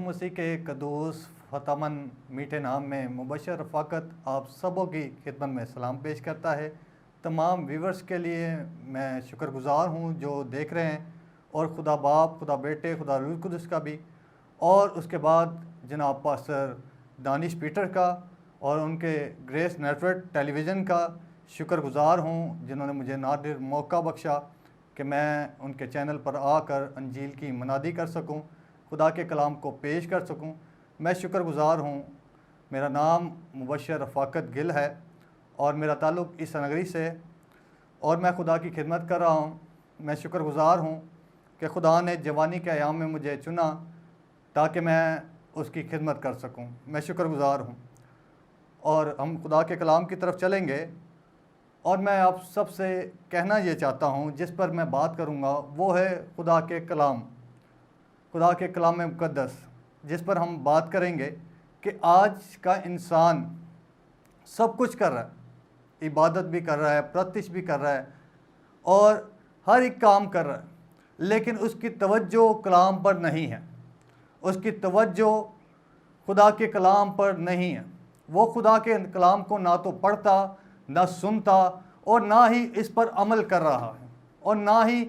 मसीह के कदूस फतमन मीठे नाम में मुबशर रफ़ाकत आप सबों की खिदमत में सलाम पेश करता है। तमाम व्यूवर्स के लिए मैं शुक्रगुज़ार हूँ जो देख रहे हैं, और खुदा बाप, खुदा बेटे, खुदा रूह कुदस का भी, और उसके बाद जनाब पास्टर दानिश पीटर का और उनके ग्रेस नेटवर्क टेलीविज़न का शुक्रगुज़ार हूँ जिन्होंने मुझे नादिर मौका बख्शा कि मैं उनके चैनल पर आकर अंजील की मनादी कर सकूं, खुदा के कलाम को पेश कर सकूं। मैं शुक्रगुज़ार हूं। मेरा नाम मुबशर रफ़ाकत गिल है और मेरा ताल्लुक़ इस नगरी से, और मैं खुदा की खिदमत कर रहा हूं। मैं शुक्रगुज़ार हूं कि खुदा ने जवानी के अयाम में मुझे चुना ताकि मैं उसकी खिदमत कर सकूं। मैं शुक्रगुज़ार हूं, और हम खुदा के कलाम की तरफ चलेंगे। और मैं आप सबसे कहना ये चाहता हूँ, जिस पर मैं बात करूँगा वो है खुदा के कलाम, खुदा के कलाम मुक़द्दस, जिस पर हम बात करेंगे कि आज का इंसान सब कुछ कर रहा है, इबादत भी कर रहा है, प्रत्यक्ष भी कर रहा है, और हर एक काम कर रहा है, लेकिन उसकी तवज्जो कलाम पर नहीं है, उसकी तवज्जो खुदा के कलाम पर नहीं है। वो खुदा के कलाम को ना तो पढ़ता, ना सुनता, और ना ही इस पर अमल कर रहा है, और ना ही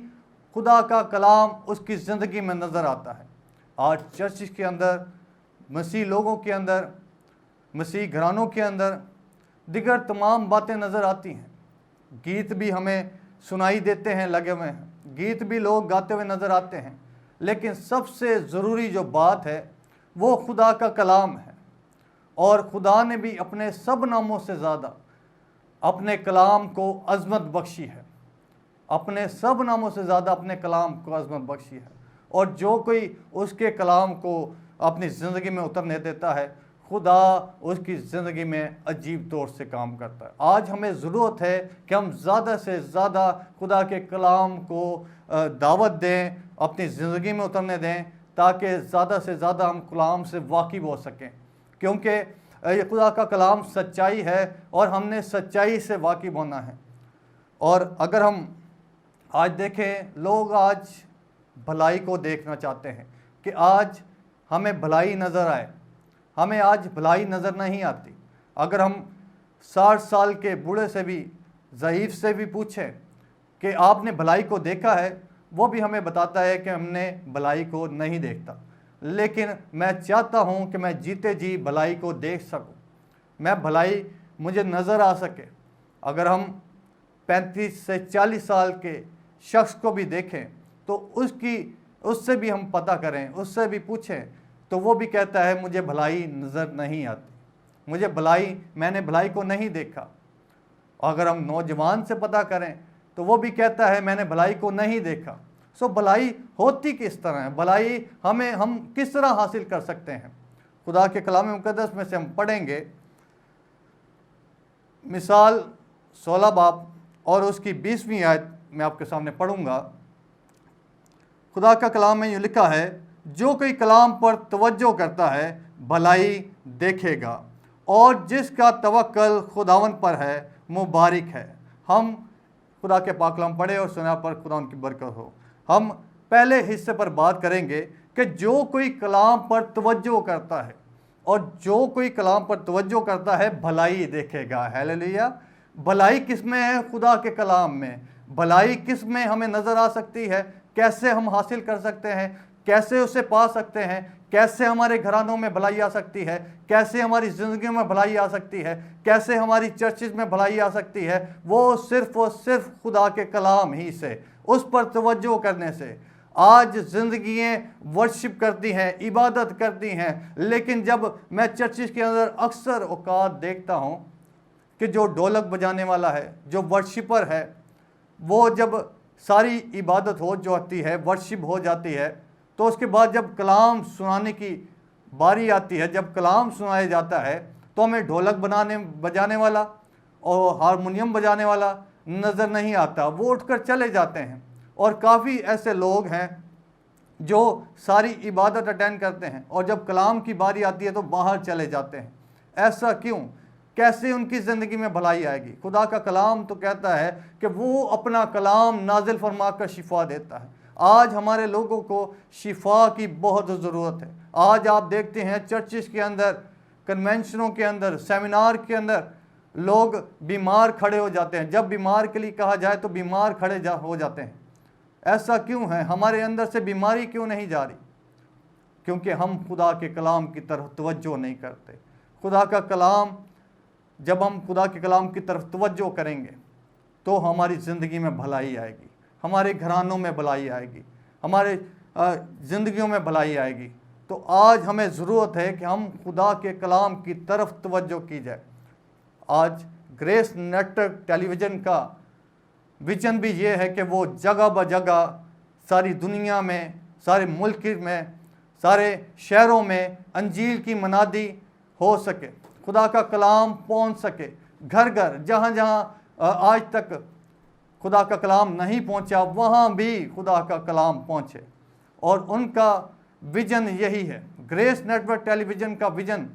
खुदा का कलाम उसकी ज़िंदगी में नज़र आता है। आज चर्च के अंदर, मसीह लोगों के अंदर, मसीह घरानों के अंदर दिगर तमाम बातें नज़र आती हैं। गीत भी हमें सुनाई देते हैं, लगे हुए हैं, गीत भी लोग गाते हुए नज़र आते हैं, लेकिन सबसे ज़रूरी जो बात है वो खुदा का कलाम है। और खुदा ने भी अपने सब नामों से ज़्यादा अपने कलाम को अज़मत बख्शी है, अपने सब नामों से ज़्यादा अपने कलाम को अज़मत बख्शी है। और जो कोई उसके कलाम को अपनी ज़िंदगी में उतरने देता है, खुदा उसकी ज़िंदगी में अजीब तौर से काम करता है। आज हमें ज़रूरत है कि हम ज़्यादा से ज़्यादा खुदा के कलाम को दावत दें, अपनी ज़िंदगी में उतरने दें, ताकि ज़्यादा से ज़्यादा हम कलाम से वाकिफ़ हो सकें, क्योंकि ये खुदा का कलाम सच्चाई है और हमने सच्चाई से वाकिफ़ होना है। और अगर हम आज देखें, लोग आज भलाई को देखना चाहते हैं कि आज हमें भलाई नज़र आए, हमें आज भलाई नज़र नहीं आती। अगर हम 60 साल के बूढ़े से भी, ज़ईफ़ से भी पूछें कि आपने भलाई को देखा है, वो भी हमें बताता है कि हमने भलाई को नहीं देखता। लेकिन मैं चाहता हूँ कि मैं जीते जी भलाई को देख सकूँ, मैं भलाई मुझे नज़र आ सके। अगर हम 35 से 40 साल के शख्स को भी देखें तो उससे भी हम पता करें, उससे भी पूछें, तो वो भी कहता है मुझे भलाई नज़र नहीं आती, मुझे मैंने भलाई को नहीं देखा। अगर हम नौजवान से पता करें तो वो भी कहता है मैंने भलाई को नहीं देखा। सो भलाई होती किस तरह है, भलाई हम किस तरह हासिल कर सकते हैं? खुदा के कलाम मुक़द्दस में से हम पढ़ेंगे मिसाल 16 बाब और उसकी 20वीं आयत मैं आपके सामने पढ़ूंगा। खुदा का कलाम में यूँ लिखा है, जो कोई कलाम पर तवज्जो करता है भलाई देखेगा, और जिसका तवक्कल खुदावन पर है मुबारक है। हम खुदा के पाक कलाम पढ़े और सुना पर खुदा उनकी बरकत हो। हम पहले हिस्से पर बात करेंगे कि जो कोई कलाम पर तवज्जो करता है, और जो कोई कलाम पर तवज्जो करता है भलाई देखेगा। हालेलुया। भलाई किस में है? खुदा के कलाम में। भलाई किस में हमें नज़र आ सकती है? कैसे हम हासिल कर सकते हैं? कैसे उसे पा सकते हैं? कैसे हमारे घरानों में भलाई आ सकती है? कैसे हमारी ज़िंदगी में भलाई आ सकती है? कैसे हमारी चर्चेज में भलाई आ सकती है? वो सिर्फ़ और सिर्फ खुदा के कलाम ही से, उस पर तवज्जो करने से। आज ज़िंदगियाँ वर्शिप करती हैं, इबादत करती हैं, लेकिन जब मैं चर्चेज के अंदर अक्सर औकात देखता हूँ कि जो ढोलक बजाने वाला है, जो वर्शिपर है, वो जब सारी इबादत हो जाती है, वर्शिप हो जाती है, तो उसके बाद जब कलाम सुनाने की बारी आती है, जब कलाम सुनाया जाता है, तो हमें ढोलक बजाने वाला और हारमोनियम बजाने वाला नज़र नहीं आता। वो उठकर चले जाते हैं। और काफ़ी ऐसे लोग हैं जो सारी इबादत अटेंड करते हैं, और जब कलाम की बारी आती है तो बाहर चले जाते हैं। ऐसा क्यों? कैसे उनकी ज़िंदगी में भलाई आएगी? खुदा का कलाम तो कहता है कि वो अपना कलाम नाजिल फरमा कर शिफा देता है, आज हमारे लोगों को शिफा की बहुत ज़रूरत है। आज आप देखते हैं चर्चिस के अंदर, कन्वेंशनों के अंदर, सेमिनार के अंदर लोग बीमार खड़े हो जाते हैं। जब बीमार के लिए कहा जाए तो बीमार हो जाते हैं। ऐसा क्यों है? हमारे अंदर से बीमारी क्यों नहीं जा रही? क्योंकि हम खुदा के कलाम की तरफ तवज्जो नहीं करते। खुदा का कलाम, जब हम खुदा के कलाम की तरफ तवज्जो करेंगे तो हमारी ज़िंदगी में भलाई आएगी, हमारे घरानों में भलाई आएगी, हमारे ज़िंदगियों में भलाई आएगी। तो आज हमें ज़रूरत है कि हम खुदा के कलाम की तरफ तवज्जो की जाए। आज ग्रेस नेटवर्क टेलीविज़न का विजन भी ये है कि वो जगह ब जगह सारी दुनिया में, सारे मुल्क में, सारे शहरों में अंजील की मनादी हो सके, खुदा का कलाम पहुंच सके, घर घर, जहाँ जहाँ आज तक खुदा का कलाम नहीं पहुंचा वहाँ भी खुदा का कलाम पहुँचे। और उनका विजन यही है, ग्रेस नेटवर्क टेलीविज़न का विजन।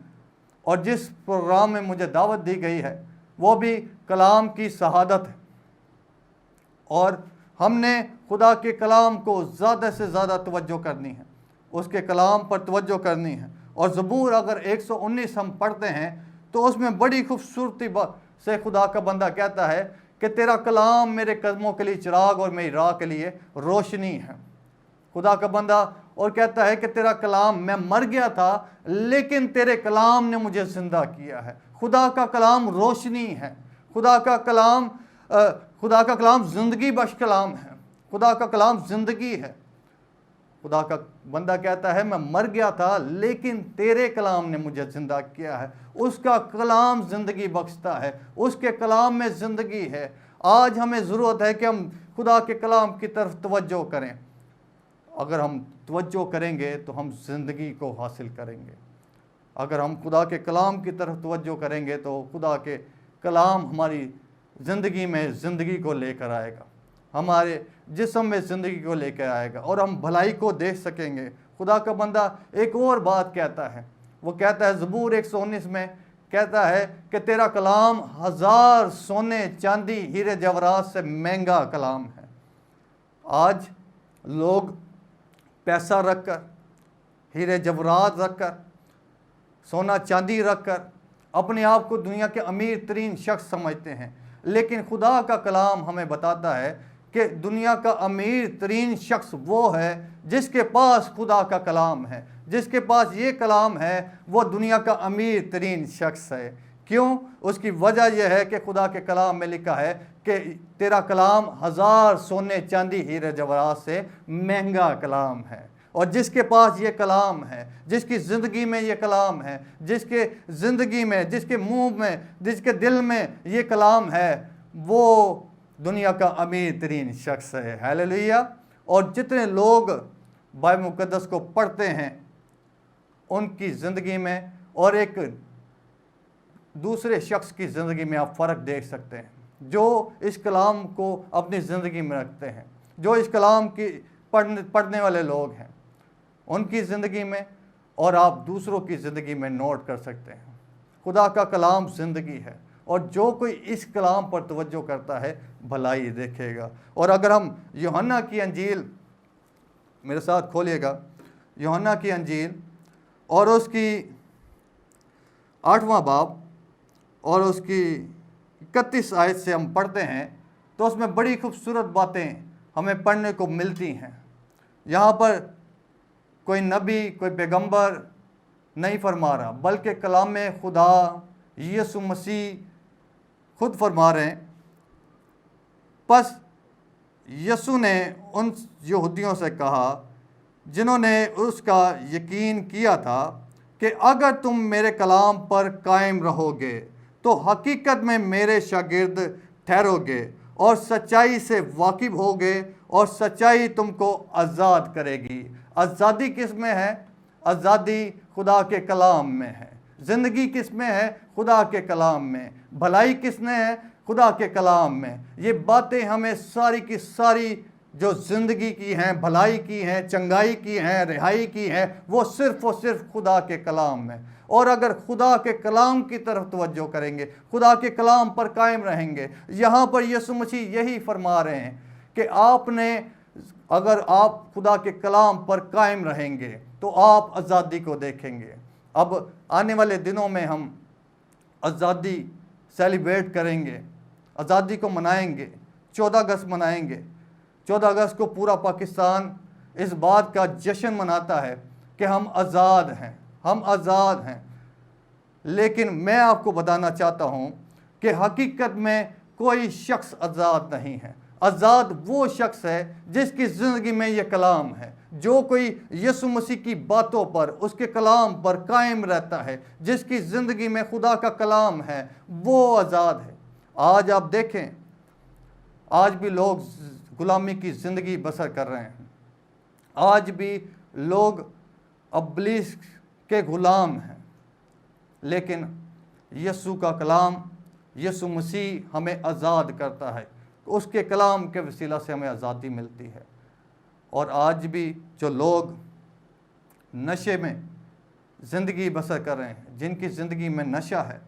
और जिस प्रोग्राम में मुझे दावत दी गई है वो भी कलाम की शहादत है। और हमने खुदा के कलाम को ज़्यादा से ज़्यादा तवज्जो करनी है, उसके कलाम पर तवज्जो करनी है। और ज़बूर अगर 119 हम पढ़ते हैं तो उसमें बड़ी खूबसूरती से खुदा का बंदा कहता है कि तेरा कलाम मेरे कदमों के लिए चिराग और मेरी राह के लिए रोशनी है। खुदा का बंदा और कहता है कि तेरा कलाम, मैं मर गया था लेकिन तेरे कलाम ने मुझे ज़िंदा किया है। खुदा का कलाम रोशनी है, खुदा का कलाम ज़िंदगी बख्श कलाम है, खुदा का कलाम ज़िंदगी है। खुदा का बंदा कहता है मैं मर गया था लेकिन तेरे कलाम ने मुझे ज़िंदा किया है। उसका कलाम ज़िंदगी बख्शता है, उसके कलाम में ज़िंदगी है। आज हमें ज़रूरत है कि हम खुदा के कलाम की तरफ तवज्जो करें। अगर हम तवज्जो करेंगे तो हम ज़िंदगी को हासिल करेंगे। अगर हम खुदा के कलाम की तरफ तवज्जो करेंगे तो खुदा के कलाम हमारी ज़िंदगी में ज़िंदगी को लेकर आएगा, हमारे जिस्म में ज़िंदगी को लेकर आएगा और हम भलाई को देख सकेंगे। खुदा का बंदा एक और बात कहता है, वो कहता है ज़बूर 119 में कहता है कि तेरा कलाम 1000 सोने चांदी हीरे जवाहरात से महंगा कलाम है। आज लोग पैसा रखकर, हीरे जवाहरात रखकर, सोना चांदी रखकर अपने आप को दुनिया के अमीर तरीन शख्स समझते हैं। लेकिन खुदा का कलाम हमें बताता है कि दुनिया का अमीर तरीन शख्स वो है जिसके पास खुदा का कलाम है। जिसके पास ये कलाम है वो दुनिया का अमीर तरीन शख्स है। क्यों? उसकी वजह यह है कि खुदा के कलाम में लिखा है कि तेरा कलाम 1000 सोने चांदी हीरे जवाहरात से महंगा कलाम है। और जिसके पास ये कलाम है, जिसकी ज़िंदगी में ये कलाम है, जिसके ज़िंदगी में, जिसके मुंह में, जिसके दिल में ये कलाम है, वो दुनिया का अमीर तरीन शख्स है। हालेलुया। और जितने लोग बाइबल मुकद्दस को पढ़ते हैं उनकी ज़िंदगी में और एक दूसरे शख्स की ज़िंदगी में आप फ़र्क देख सकते हैं। जो इस कलाम को अपनी ज़िंदगी में रखते हैं, जो इस कलाम की पढ़ने वाले लोग हैं, उनकी ज़िंदगी में और आप दूसरों की ज़िंदगी में नोट कर सकते हैं। खुदा का कलाम ज़िंदगी है और जो कोई इस कलाम पर तवज्जो करता है भलाई देखेगा। और अगर हम यूहन्ना की अंजील मेरे साथ खोलिएगा, यूहन्ना की अंजील और उसकी 8वां बाब और उसकी 31 आयत से हम पढ़ते हैं तो उसमें बड़ी खूबसूरत बातें हमें पढ़ने को मिलती हैं। यहाँ पर कोई नबी, कोई पैगंबर नहीं फरमा रहा, बल्कि कलाम खुदा यीशु मसीह खुद फरमा रहे हैं। बस यीशु ने उन यहूदियों से कहा जिन्होंने उसका यकीन किया था कि अगर तुम मेरे कलाम पर कायम रहोगे तो हकीकत में मेरे शागिर्द ठहरोगे और सच्चाई से वाकिफ होगे और सच्चाई तुमको आज़ाद करेगी। आज़ादी किस में है? आज़ादी खुदा के कलाम में है। ज़िंदगी किस में है? खुदा के कलाम में। भलाई किसने है? खुदा के कलाम में। ये बातें हमें सारी की सारी जो ज़िंदगी की हैं, भलाई की हैं, चंगाई की हैं, रिहाई की हैं, वो सिर्फ़ और सिर्फ खुदा के कलाम में। और अगर खुदा के कलाम की तरफ तवज्जो करेंगे, खुदा के कलाम पर कायम रहेंगे, यहाँ पर यीशु मसीह यही फरमा रहे हैं कि अगर आप खुदा के कलाम पर कायम रहेंगे तो आप आज़ादी को देखेंगे। अब आने वाले दिनों में हम आज़ादी सेलिब्रेट करेंगे, आज़ादी को मनाएंगे, 14 अगस्त मनाएंगे। 14 अगस्त को पूरा पाकिस्तान इस बात का जश्न मनाता है कि हम आज़ाद हैं, हम आज़ाद हैं। लेकिन मैं आपको बताना चाहता हूँ कि हकीकत में कोई शख्स आज़ाद नहीं है। आज़ाद वो शख्स है जिसकी ज़िंदगी में ये कलाम है। जो कोई यीशु मसीह की बातों पर, उसके कलाम पर कायम रहता है, जिसकी ज़िंदगी में खुदा का कलाम है, वो आज़ाद है। आज आप देखें, आज भी लोग गुलामी की ज़िंदगी बसर कर रहे हैं। आज भी लोग इब्लीस के गुलाम हैं। लेकिन यीशु का कलाम, यीशु मसीह हमें आज़ाद करता है। उसके कलाम के वसीला से हमें आज़ादी मिलती है। और आज भी जो लोग नशे में ज़िंदगी बसर कर रहे हैं, जिनकी ज़िंदगी में नशा है,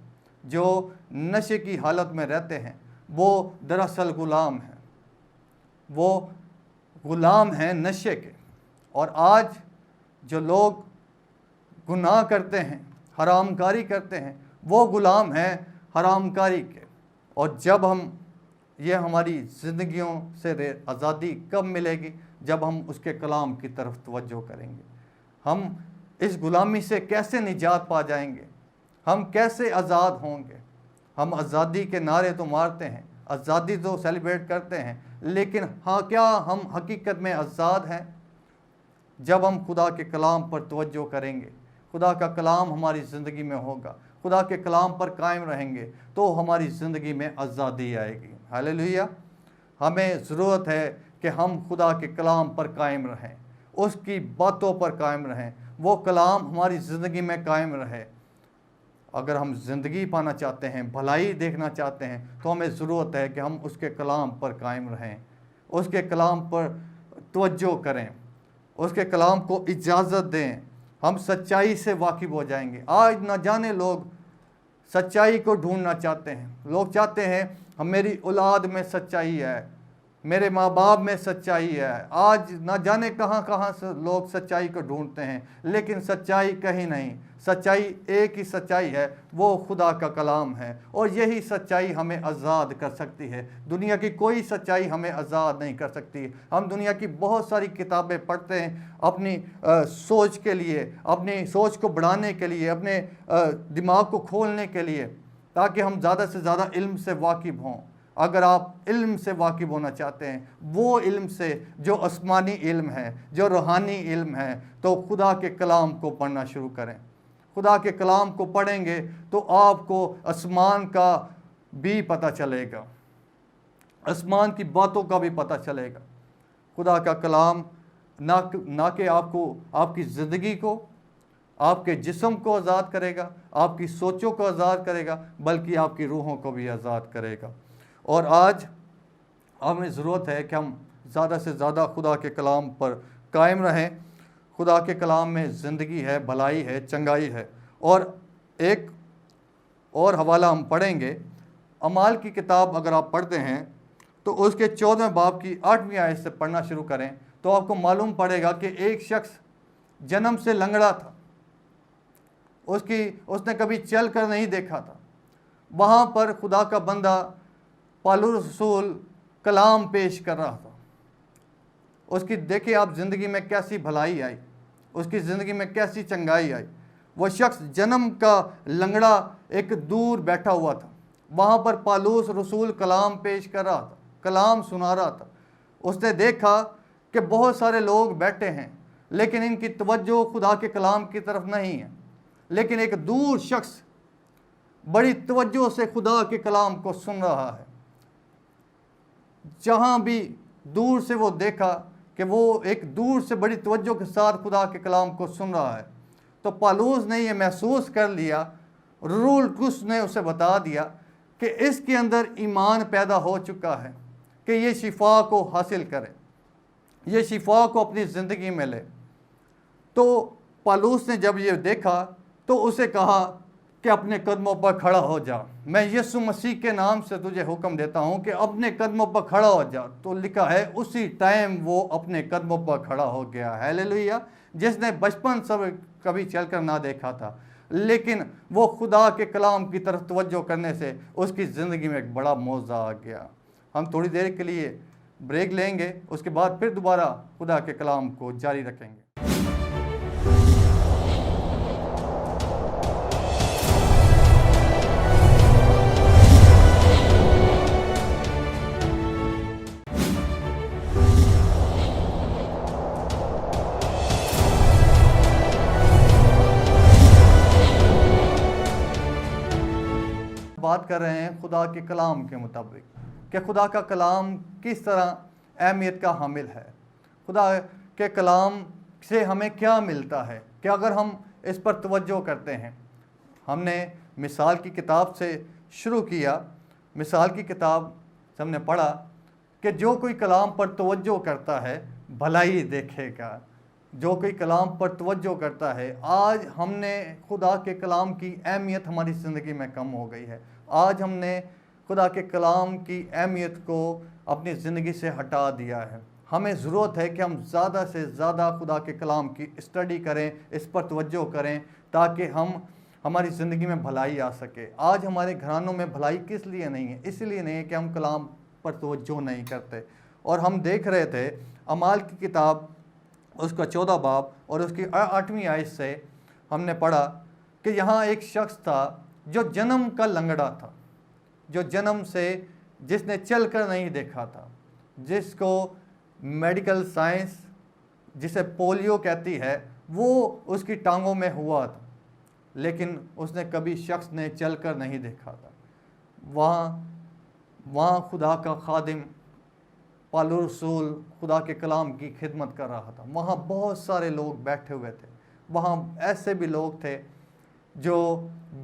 जो नशे की हालत में रहते हैं, वो दरअसल गुलाम हैं। वो गुलाम हैं नशे के। और आज जो लोग गुनाह करते हैं, हरामकारी करते हैं, वो गुलाम हैं हरामकारी के। और जब हम ये हमारी ज़िंदगियों से आज़ादी कब मिलेगी? जब हम उसके कलाम की तरफ तवज्जो करेंगे। हम इस गुलामी से कैसे निजात पा जाएंगे? हम कैसे आज़ाद होंगे? हम आज़ादी के नारे तो मारते हैं, आज़ादी तो सेलिब्रेट करते हैं, लेकिन हाँ, क्या हम हकीकत में आज़ाद हैं? जब हम खुदा के कलाम पर तवज्जो करेंगे, खुदा का कलाम हमारी ज़िंदगी में होगा, खुदा के कलाम पर कायम रहेंगे, तो हमारी ज़िंदगी में आज़ादी आएगी। हालेलुया। हमें ज़रूरत है कि हम खुदा के कलाम पर कायम रहें, उसकी बातों पर कायम रहें, वो कलाम हमारी ज़िंदगी में कायम रहे। अगर हम ज़िंदगी पाना चाहते हैं, भलाई देखना चाहते हैं, तो हमें ज़रूरत है कि हम उसके कलाम पर कायम रहें, उसके कलाम पर तवज्जो करें, उसके कलाम को इजाज़त दें। हम सच्चाई से वाकिफ़ हो जाएंगे। आज न जाने लोग सच्चाई को ढूंढना चाहते हैं। लोग चाहते हैं हम, मेरी औलाद में सच्चाई है, मेरे माँ बाप में सच्चाई है। आज न जाने कहाँ कहाँ से लोग सच्चाई को ढूंढते हैं, लेकिन सच्चाई कहीं नहीं। सच्चाई एक ही सच्चाई है, वो खुदा का कलाम है। और यही सच्चाई हमें आज़ाद कर सकती है। दुनिया की कोई सच्चाई हमें आज़ाद नहीं कर सकती। हम दुनिया की बहुत सारी किताबें पढ़ते हैं अपनी सोच के लिए, अपनी सोच को बढ़ाने के लिए, अपने दिमाग को खोलने के लिए, ताकि हम ज़्यादा से ज़्यादा इल्म से वाकिफ़ हों। अगर आप इल्म से वाकिफ़ होना चाहते हैं, वो इल्म से जो आसमानी इल्म है, जो रूहानी इल्म है, तो खुदा के कलाम को पढ़ना शुरू करें। खुदा के कलाम को पढ़ेंगे तो आपको आसमान का भी पता चलेगा, आसमान की बातों का भी पता चलेगा। खुदा का कलाम ना कि आपको, आपकी ज़िंदगी को, आपके जिस्म को आज़ाद करेगा, आपकी सोचों को आज़ाद करेगा, बल्कि आपकी रूहों को भी आज़ाद करेगा। और आज हमें ज़रूरत है कि हम ज़्यादा से ज़्यादा खुदा के कलाम पर कायम रहें। खुदा के कलाम में ज़िंदगी है, भलाई है, चंगाई है। और एक और हवाला हम पढ़ेंगे, अमाल की किताब अगर आप पढ़ते हैं तो उसके 14वें बाब की 8वीं आयत से पढ़ना शुरू करें, तो आपको मालूम पड़ेगा कि एक शख्स जन्म से लंगड़ा था, उसने कभी चल कर नहीं देखा था। वहाँ पर खुदा का बंदा पौलुस रसूल कलाम पेश कर रहा था। उसकी देखिए आप ज़िंदगी में कैसी भलाई आई, उसकी ज़िंदगी में कैसी चंगाई आई। वो शख्स जन्म का लंगड़ा एक दूर बैठा हुआ था, वहाँ पर पौलुस रसूल कलाम पेश कर रहा था, कलाम सुना रहा था। उसने देखा कि बहुत सारे लोग बैठे हैं, लेकिन इनकी तवज्जो खुदा के कलाम की तरफ नहीं है। लेकिन एक दूर शख्स बड़ी तवज्जो से खुदा के कलाम को सुन रहा है। जहाँ भी दूर से वो देखा कि वो एक दूर से बड़ी तवज्जो के साथ खुदा के कलाम को सुन रहा है, तो पौलुस ने ये महसूस कर लिया, रूल कुस ने उसे बता दिया कि इसके अंदर ईमान पैदा हो चुका है कि ये शिफा को हासिल करे, ये शिफा को अपनी ज़िंदगी में ले। तो पौलुस ने जब ये देखा तो उसे कहा कि अपने कदमों पर खड़ा हो जा। मैं यीशु मसीह के नाम से तुझे हुक्म देता हूँ कि अपने कदमों पर खड़ा हो जा। तो लिखा है उसी टाइम वो अपने कदमों पर खड़ा हो गया। हालेलुया। जिसने बचपन से कभी चलकर ना देखा था, लेकिन वो खुदा के कलाम की तरफ तवज्जो करने से उसकी ज़िंदगी में एक बड़ा मौज़ा आ गया। हम थोड़ी देर के लिए ब्रेक लेंगे, उसके बाद फिर दोबारा खुदा के कलाम को जारी रखेंगे। बात कर रहे हैं खुदा के कलाम के मुताबिक कि खुदा का कलाम किस तरह अहमियत का हामिल है। खुदा के कलाम से हमें क्या मिलता है कि अगर हम इस पर तवज्जो करते हैं। हमने मिसाल की किताब से शुरू किया। मिसाल की किताब से हमने पढ़ा कि जो कोई कलाम पर तवज्जो करता है भलाई देखेगा। जो कोई कलाम पर तवज्जो करता है, आज हमने खुदा के कलाम की अहमियत हमारी ज़िंदगी में कम हो गई है। आज हमने खुदा के कलाम की अहमियत को अपनी ज़िंदगी से हटा दिया है। हमें ज़रूरत है कि हम ज़्यादा से ज़्यादा खुदा के कलाम की स्टडी करें, इस पर तवज्जो करें, ताकि हमारी ज़िंदगी में भलाई आ सके। आज हमारे घरानों में भलाई किस लिए नहीं है? इसलिए नहीं है कि हम कलाम पर तवज्जो नहीं करते। और हम देख रहे थे अमाल की किताब उसका 14 बाब और उसकी 8वीं आयत से हमने पढ़ा कि यहाँ एक शख्स था जो जन्म का लंगड़ा था, जो जन्म से जिसने चल कर नहीं देखा था, जिसको मेडिकल साइंस जिसे पोलियो कहती है वो उसकी टांगों में हुआ था, लेकिन उसने कभी शख्स ने चल कर नहीं देखा था। वहाँ खुदा का खादिम पालूर रसूल खुदा के कलाम की खिदमत कर रहा था। वहाँ बहुत सारे लोग बैठे हुए थे। वहाँ ऐसे भी लोग थे जो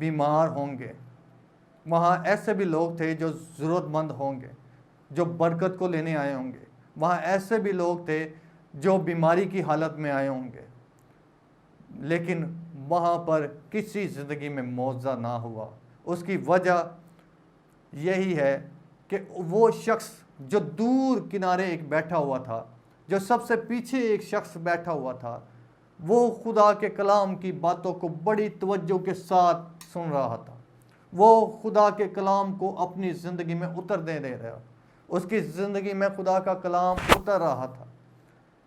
बीमार होंगे, वहाँ ऐसे भी लोग थे जो ज़रूरतमंद होंगे, जो बरकत को लेने आए होंगे। वहाँ ऐसे भी लोग थे जो बीमारी की हालत में आए होंगे, लेकिन वहाँ पर किसी ज़िंदगी में मुआवजा ना हुआ। उसकी वजह यही है कि वो शख्स जो दूर किनारे एक बैठा हुआ था, जो सबसे पीछे एक शख्स बैठा हुआ था, वो खुदा के कलाम की बातों को बड़ी तवज्जो के साथ सुन रहा था। वो खुदा के कलाम को अपनी ज़िंदगी में उतर दे रहा। उसकी ज़िंदगी में खुदा का कलाम उतर रहा था।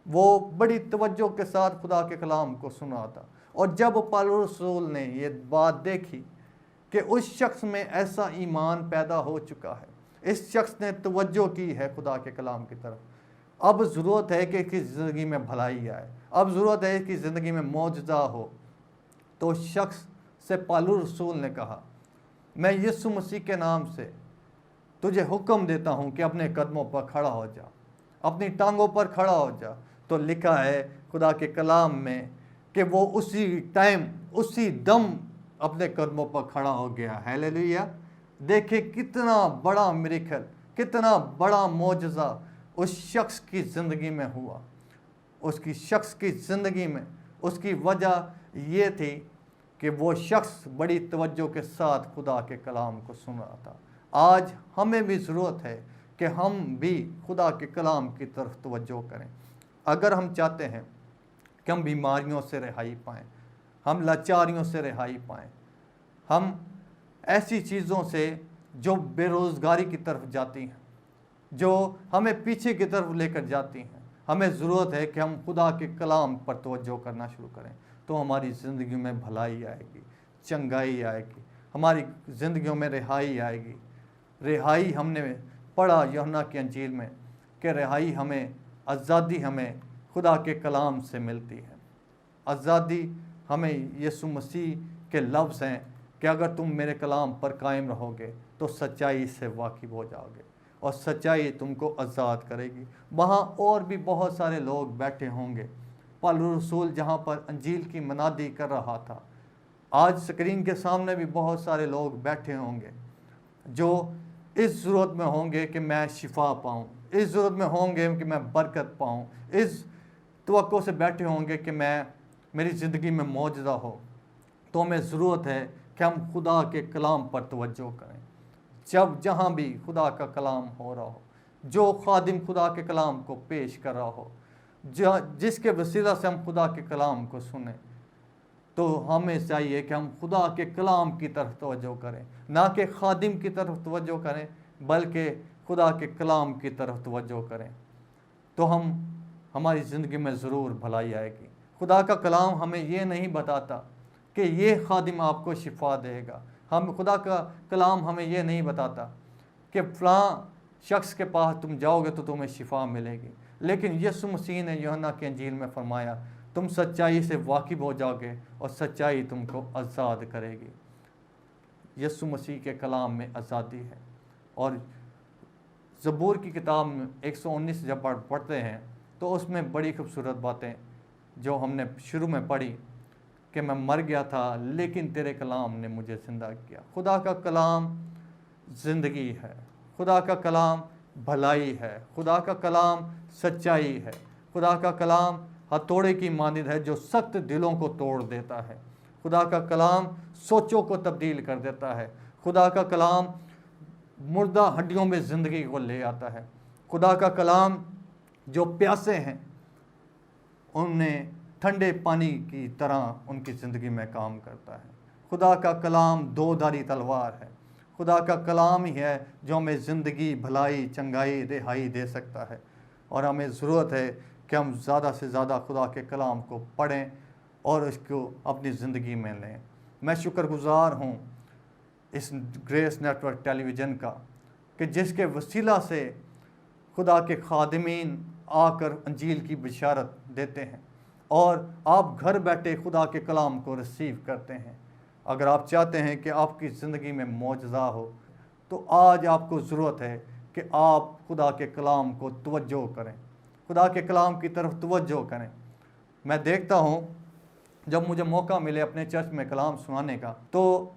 वो बड़ी तवज्जो के साथ खुदा के कलाम को सुन रहा था। और जब पालूर रसूल ने ये बात देखी कि उस शख्स में ऐसा ईमान पैदा हो चुका है, इस शख्स ने तवज्जो की है खुदा के कलाम की तरफ, अब ज़रूरत है कि इसकी ज़िंदगी में भलाई आए, अब ज़रूरत है कि ज़िंदगी में मौजज़ा हो। तो शख्स से पालूर रसूल ने कहा, मैं यीशु मसीह के नाम से तुझे हुक्म देता हूँ कि अपने कदमों पर खड़ा हो जा, अपनी टांगों पर खड़ा हो जा। तो लिखा है खुदा के कलाम में कि वो उसी टाइम उसी दम अपने कदमों पर खड़ा हो गया। हालेलुया। देखे कितना बड़ा मिरेकल, कितना बड़ा मौजज़ा उस शख्स की ज़िंदगी में हुआ। उसकी शख्स की ज़िंदगी में उसकी वजह ये थी कि वो शख्स बड़ी तवज्जो के साथ खुदा के कलाम को सुन रहा था। आज हमें भी ज़रूरत है कि हम भी खुदा के कलाम की तरफ तवज्जो करें। अगर हम चाहते हैं कि हम बीमारियों से रिहाई पाएँ, हम लाचारियों से रिहाई पाएँ, हम ऐसी चीज़ों से जो बेरोज़गारी की तरफ जाती हैं, जो हमें पीछे की तरफ लेकर जाती हैं, हमें ज़रूरत है कि हम खुदा के कलाम पर तवज्जो करना शुरू करें। तो हमारी ज़िंदगी में भलाई आएगी, चंगाई आएगी, हमारी ज़िंदगियों में रिहाई आएगी। रिहाई हमने पढ़ा यूहन्ना की अंजील में कि रिहाई हमें, आज़ादी हमें खुदा के कलाम से मिलती है। आज़ादी हमें यीशु मसीह के लफ्ज़ हैं कि अगर तुम मेरे कलाम पर कायम रहोगे तो सच्चाई से वाकिफ़ हो जाओगे और सच्चाई तुमको आज़ाद करेगी। वहाँ और भी बहुत सारे लोग बैठे होंगे। पालूर रसूल जहाँ पर अंजील की मनादी कर रहा था, आज स्क्रीन के सामने भी बहुत सारे लोग बैठे होंगे जो इस ज़रूरत में होंगे कि मैं शिफा पाऊँ, इस ज़रूरत में होंगे कि मैं बरकत पाऊँ, इस तवक्को से बैठे होंगे कि मेरी ज़िंदगी में मौजज़ा हो। तो हमें ज़रूरत है कि हम खुदा के कलाम पर तवज्जो करें। जब जहाँ भी खुदा का कलाम हो रहा हो, जो खादिम खुदा के कलाम को पेश कर रहा हो, जिसके वसीला से हम खुदा के कलाम को सुने, तो हमें चाहिए कि हम खुदा के कलाम की तरफ तवज्जो करें, ना कि खादिम की तरफ तवज्जो करें, बल्कि खुदा के कलाम की तरफ तवज्जो करें। तो हमारी ज़िंदगी में ज़रूर भलाई आएगी। खुदा का कलाम हमें ये नहीं बताता कि ये खादिम आपको शिफा देगा। खुदा का कलाम हमें ये नहीं बताता कि फ़लाँ शख्स के पास तुम जाओगे तो तुम्हें शिफा मिलेगी। लेकिन यीशु मसीह ने यूहन्ना की इंजील में फरमाया, तुम सच्चाई से वाकिफ़ हो जाओगे और सच्चाई तुमको आज़ाद करेगी। यीशु मसीह के कलाम में आज़ादी है। और ज़बूर की किताब में 119 जब पढ़ते हैं तो उसमें बड़ी खूबसूरत बातें जो हमने शुरू में पढ़ी कि मैं मर गया था लेकिन तेरे कलाम ने मुझे ज़िंदा किया। खुदा का कलाम ज़िंदगी है, खुदा का कलाम भलाई है, खुदा का कलाम सच्चाई है, खुदा का कलाम हथौड़े की मानिंद है जो सख्त दिलों को तोड़ देता है। खुदा का कलाम सोचों को तब्दील कर देता है। खुदा का कलाम मुर्दा हड्डियों में ज़िंदगी को ले आता है। खुदा का कलाम जो प्यासे हैं उन्हें ठंडे पानी की तरह उनकी ज़िंदगी में काम करता है। खुदा का कलाम दो धारी तलवार है। खुदा का कलाम ही है जो हमें ज़िंदगी, भलाई, चंगाई, रिहाई दे सकता है। और हमें ज़रूरत है कि हम ज़्यादा से ज़्यादा खुदा के कलाम को पढ़ें और इसको अपनी ज़िंदगी में लें। मैं शुक्रगुज़ार हूँ इस ग्रेस नेटवर्क टेलीविज़न का कि जिसके वसीला से खुदा के खादिमीन आकर अंजील की बिशारत देते हैं और आप घर बैठे खुदा के कलाम को रिसीव करते हैं। अगर आप चाहते हैं कि आपकी ज़िंदगी में मौजज़ा हो तो आज आपको ज़रूरत है कि आप खुदा के कलाम को तवज्जो करें, खुदा के कलाम की तरफ तवज्जो करें। मैं देखता हूँ जब मुझे मौका मिले अपने चर्च में कलाम सुनाने का, तो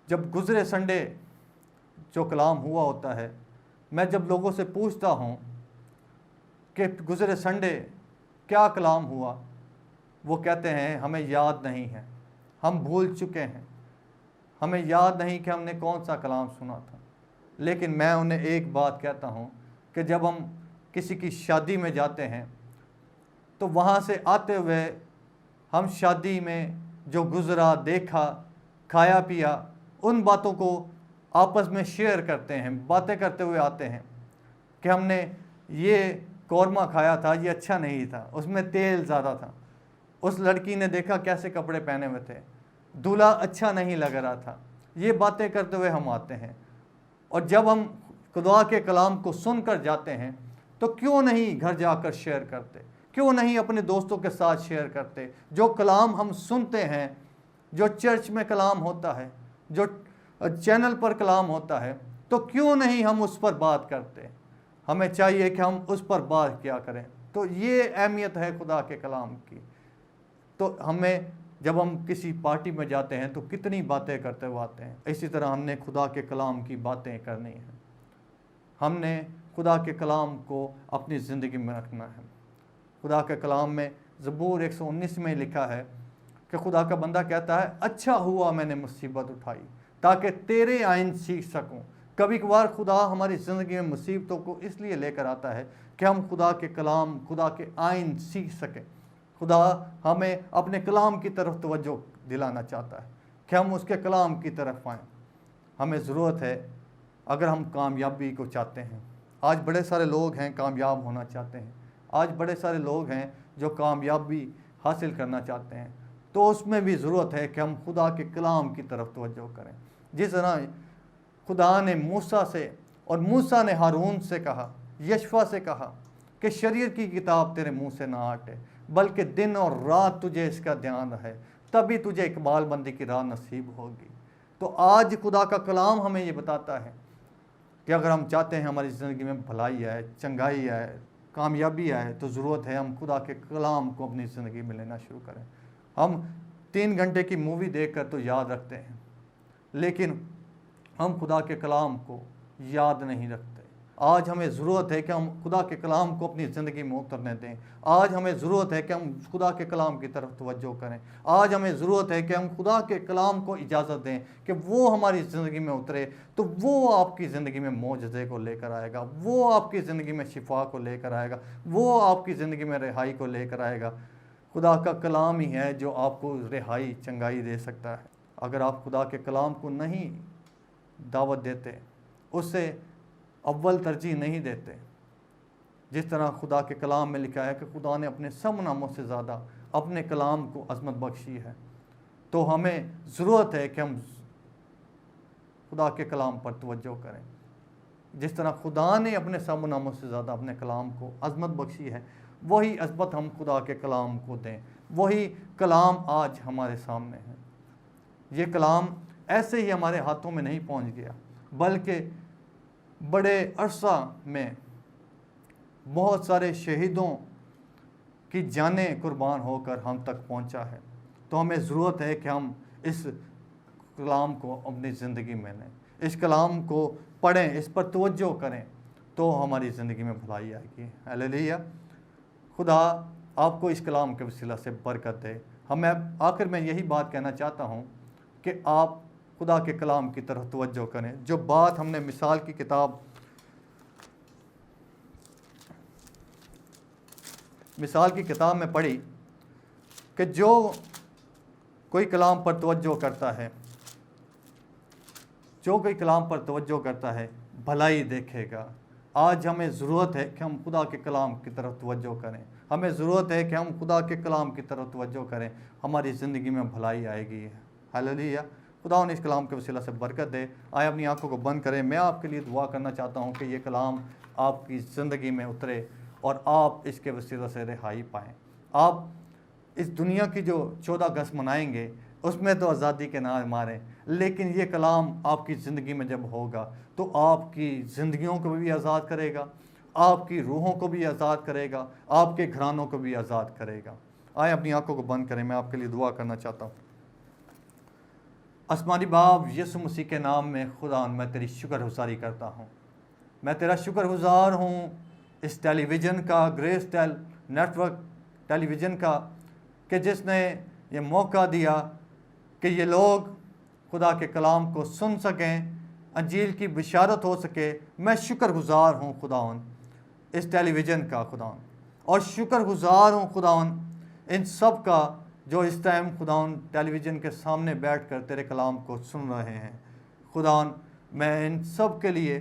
जब गुज़रे संडे जो कलाम हुआ होता है, मैं जब लोगों से पूछता हूँ कि गुज़रे संडे क्या कलाम हुआ, वो कहते हैं हमें याद नहीं है, हम भूल चुके हैं, हमें याद नहीं कि हमने कौन सा कलाम सुना था। लेकिन मैं उन्हें एक बात कहता हूँ कि जब हम किसी की शादी में जाते हैं तो वहाँ से आते हुए हम शादी में जो गुज़रा, देखा, खाया पिया, उन बातों को आपस में शेयर करते हैं, बातें करते हुए आते हैं कि हमने ये कौरमा खाया था, ये अच्छा नहीं था, उसमें तेल ज़्यादा था, उस लड़की ने देखा कैसे कपड़े पहने हुए थे, दूल्हा अच्छा नहीं लग रहा था। ये बातें करते हुए हम आते हैं। और जब हम खुदा के कलाम को सुनकर जाते हैं तो क्यों नहीं घर जाकर शेयर करते, क्यों नहीं अपने दोस्तों के साथ शेयर करते। जो कलाम हम सुनते हैं, जो चर्च में कलाम होता है, जो चैनल पर कलाम होता है, तो क्यों नहीं हम उस पर बात करते। हमें चाहिए कि हम उस पर बात क्या करें। तो ये अहमियत है खुदा के कलाम की। तो हमें जब हम किसी पार्टी में जाते हैं तो कितनी बातें करते हुए आते हैं, इसी तरह हमने खुदा के कलाम की बातें करनी है। हमने खुदा के कलाम को अपनी ज़िंदगी में रखना है। खुदा के कलाम में ज़बूर 119 में लिखा है कि खुदा का बंदा कहता है, अच्छा हुआ मैंने मुसीबत उठाई ताकि तेरे आइन सीख सकूं। कभी कभार खुदा हमारी ज़िंदगी में मुसीबतों को इसलिए लेकर आता है कि हम खुदा के कलाम, खुदा के आइन सीख सकें। खुदा हमें अपने कलाम की तरफ तवज्जो दिलाना चाहता है कि हम उसके कलाम की तरफ आएँ। हमें ज़रूरत है, अगर हम कामयाबी को चाहते हैं, आज बड़े सारे लोग हैं कामयाब होना चाहते हैं, आज बड़े सारे लोग हैं जो कामयाबी हासिल करना चाहते हैं, तो उसमें भी ज़रूरत है कि हम खुदा के कलाम की तरफ तवज्जो करें। जिस तरह खुदा ने मूसा से और मूसा ने हारून से कहा, यशफा से कहा कि शरीयत की किताब तेरे मुंह से ना हटे, बल्कि दिन और रात तुझे इसका ध्यान रहे, तभी तुझे इकबालबंदी की राह नसीब होगी। तो आज खुदा का कलाम हमें ये बताता है कि अगर हम चाहते हैं हमारी ज़िंदगी में भलाई आए, चंगाई आए, कामयाबी आए, तो ज़रूरत है हम खुदा के कलाम को अपनी ज़िंदगी में लेना शुरू करें। हम 3 घंटे की मूवी देखकर तो याद रखते हैं, लेकिन हम खुदा के कलाम को याद नहीं रखते। आज हमें ज़रूरत है कि हम खुदा के कलाम को अपनी ज़िंदगी में उतरने दें। आज हमें ज़रूरत है कि हम खुदा के कलाम की तरफ तवज्जो करें। आज हमें ज़रूरत है कि हम खुदा के कलाम को इजाज़त दें कि वो हमारी ज़िंदगी में उतरे, तो वो आपकी ज़िंदगी में मोजज़े को लेकर आएगा, वो आपकी ज़िंदगी में शिफा को लेकर आएगा, वो आपकी ज़िंदगी में रिहाई को लेकर आएगा। खुदा का कलाम ही है जो आपको रिहाई, चंगाई दे सकता है। अगर आप खुदा के कलाम को नहीं दावत देते, उससे अव्वल तरजीह नहीं देते, जिस तरह खुदा के कलाम में लिखा है कि खुदा ने अपने सब नामों से ज़्यादा अपने कलाम को अज़मत बख्शी है, तो हमें ज़रूरत है कि हम खुदा के कलाम पर तवज्जो करें। जिस तरह खुदा ने अपने सब नामों से ज़्यादा अपने कलाम को अज़मत बख्शी है, वही अज़मत हम खुदा के कलाम को दें। वही कलाम आज हमारे सामने है। ये कलाम ऐसे ही हमारे हाथों में नहीं पहुंच गया, बल्कि बड़े अरसा में बहुत सारे शहीदों की जानें कुर्बान होकर हम तक पहुंचा है। तो हमें ज़रूरत है कि हम इस कलाम को अपनी ज़िंदगी में लें, इस कलाम को पढ़ें, इस पर तवज्जो करें, तो हमारी ज़िंदगी में भलाई आएगी। हालेलुया। खुदा आपको इस कलाम के वसीला से बरकत दे। हमें आखिर में यही बात कहना चाहता हूँ कि आप खुदा के कलाम की तरफ तवज्जो करें। जो बात हमने मिसाल की किताब में पढ़ी कि जो कोई कलाम पर तवज्जो करता है, जो कोई कलाम पर तवज्जो करता है, भलाई देखेगा। आज हमें ज़रूरत है कि हम खुदा के कलाम की तरफ तवज्जो करें। हमें ज़रूरत है कि हम खुदा के कलाम की तरफ तवज्जो करें, हमारी ज़िंदगी में भलाई आएगी। हालेलुया। खुदा ने इस कलाम के वसीला से बरकत दे। आए अपनी आंखों को बंद करें। मैं आपके लिए दुआ करना चाहता हूँ कि ये कलाम आपकी ज़िंदगी में उतरे और आप इसके वसीला से रिहाई पाएँ। आप इस दुनिया की जो 14 अगस्त मनाएंगे, उसमें तो आज़ादी के नारे मारें, लेकिन ये कलाम आपकी ज़िंदगी में जब होगा तो आपकी ज़िंदगियों को भी आज़ाद करेगा, आपकी रूहों को भी आज़ाद करेगा, आपके घरानों को भी आज़ाद करेगा। आए अपनी आंखों को बंद करें। मैं आपके लिए दुआ करना चाहता हूँ। आसमानी बाप, यीशु मसीह के नाम में खुदा मैं तेरी शुक्रगुजारी करता हूँ। मैं तेरा शुक्रगुजार हूँ इस टेलीविज़न का, ग्रेस नेटवर्क टेलीविज़न का, कि जिसने ये मौका दिया कि ये लोग खुदा के कलाम को सुन सकें, अंजील की बिशारत हो सके। मैं शुक्रगुजार हूँ खुदावन इस टेलीविज़न का खुदावन, और शुक्रगुजार हूँ खुदावन इन सब का जो इस टाइम खुदावन टेलीविज़न के सामने बैठकर तेरे कलाम को सुन रहे हैं। खुदावन मैं इन सब के लिए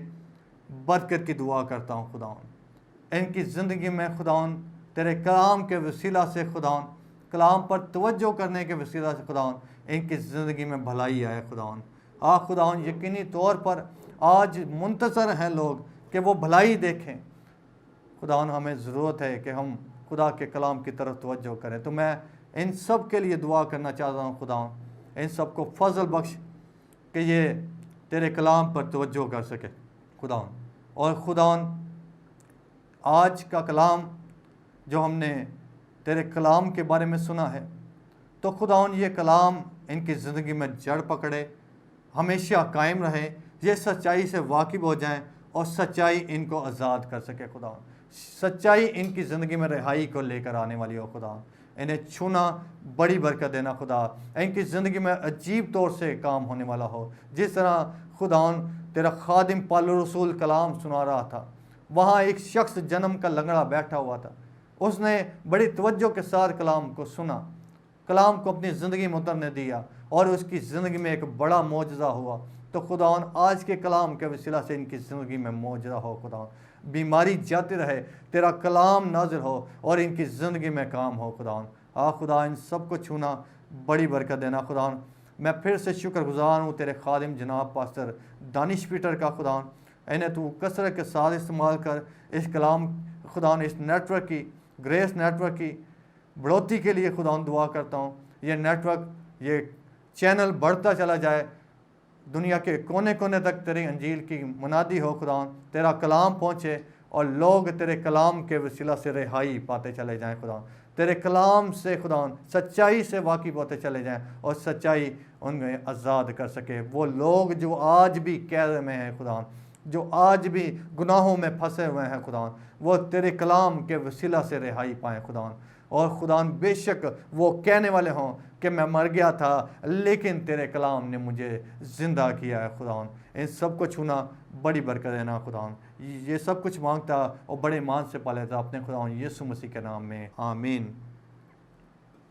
बरकत की दुआ करता हूँ खुदावन, इनकी ज़िंदगी में खुदावन तेरे कलाम के वसीला से खुदावन, कलाम पर तवज्जो करने के वसीला से खुदावन इनकी ज़िंदगी में भलाई आए खुदावन। खुदावन यकीनी तौर पर आज मुंतज़र हैं लोग कि वो भलाई देखें। खुदावन हमें ज़रूरत है कि हम खुदा के कलाम की तरफ तवज्जो करें। तो मैं इन सब के लिए दुआ करना चाहता हूँ खुदावन, इन सब को फजल बख्श कि ये तेरे कलाम पर तवज्जो कर सके खुदावन। और खुदावन आज का कलाम जो हमने तेरे कलाम के बारे में सुना है, तो खुदावन ये कलाम इनकी ज़िंदगी में जड़ पकड़े, हमेशा कायम रहे, ये सच्चाई से वाकिफ़ हो जाएं और सच्चाई इनको आज़ाद कर सके खुदावन। सच्चाई इनकी ज़िंदगी में रिहाई को लेकर आने वाली हो खुदावन। इन्हें छूना बड़ी बरकत देना खुदा, इनकी ज़िंदगी में अजीब तौर से काम होने वाला हो। जिस तरह खुदावन तेरा खादिम पालू रसूल कलाम सुना रहा था, वहाँ एक शख्स जन्म का लंगड़ा बैठा हुआ था, उसने बड़ी तवज्जो के साथ कलाम को सुना, कलाम को अपनी ज़िंदगी में उतरने दिया और उसकी ज़िंदगी में एक बड़ा मौजज़ा हुआ। तो खुदावन आज के कलाम के वसीला से इनकी ज़िंदगी में मौजज़ा हो खुदावन, बीमारी जाती रहे, तेरा कलाम नाजिल हो और इनकी ज़िंदगी में काम हो खुदावन। खुदा इन सब को छूना, बड़ी बरकत देना खुदावन। मैं फिर से शुक्रगुजार हूँ तेरे खादिम जनाब पास्टर दानिश पीटर का खुदावन, इन्हें तू कसरत के साथ इस्तेमाल कर। इस कलाम खुदावन, इस नेटवर्क की, ग्रेस नेटवर्क की बढ़ोतरी के लिए खुदावन दुआ करता हूँ। ये नेटवर्क, ये चैनल बढ़ता चला जाए, दुनिया के कोने कोने तक तेरी अंजील की मुनादी हो खुदावन, तेरा कलाम पहुँचे और लोग तेरे कलाम के वसीला से रिहाई पाते चले जाएं खुदावन। तेरे कलाम से खुदावन सच्चाई से वाकिफ़ होते चले जाएं और सच्चाई उन्हें आज़ाद कर सके। वो लोग जो आज भी कैद में हैं खुदावन, जो आज भी गुनाहों में फंसे हुए हैं खुदावन, वो तेरे कलाम के वसीला से रिहाई पाएँ खुदावन। और खुदावन बेशक वो कहने वाले हों कि मैं मर गया था लेकिन तेरे कलाम ने मुझे ज़िंदा किया है खुदावन। इन सब को छूना बड़ी बरकत है ना खुदावन। ये सब कुछ मांगता और बड़े मान से पा लेता अपने खुदावन यीशु मसीह के नाम में, आमीन।